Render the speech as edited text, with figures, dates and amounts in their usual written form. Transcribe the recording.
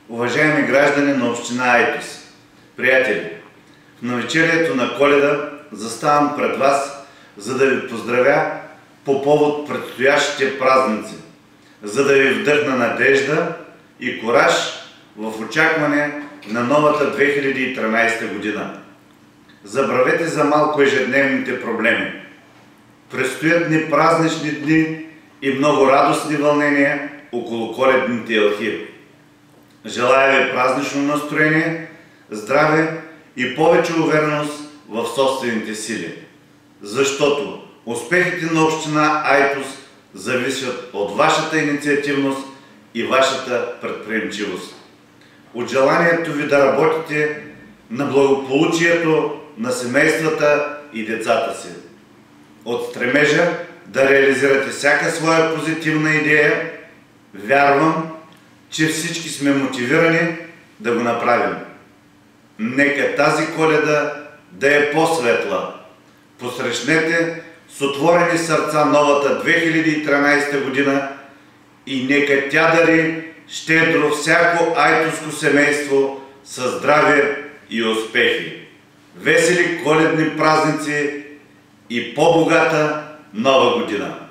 Уважаеми граждани на община Айтос, приятели, в навечерието на Коледа заставам пред вас, за да ви поздравя по повод предстоящите празници, за да ви вдъхна надежда и кураж в очакване на новата 2013 година. Забравете за малко ежедневните проблеми. Предстоят ни празнични дни и много радостни вълнения около коледните елхи. Желая ви празнично настроение, здраве и повече увереност в собствените сили. Защото успехите на община Айтос зависят от вашата инициативност и вашата предприемчивост. От желанието ви да работите на благополучието на семействата и децата си. От стремежа да реализирате всяка своя позитивна идея, вярвам, че всички сме мотивирани да го направим. Нека тази Коледа да е по-светла. Посрещнете с отворени сърца новата 2013 година и нека тя дари щедро всяко айтоско семейство със здраве и успехи. Весели коледни празници и по-богата нова година!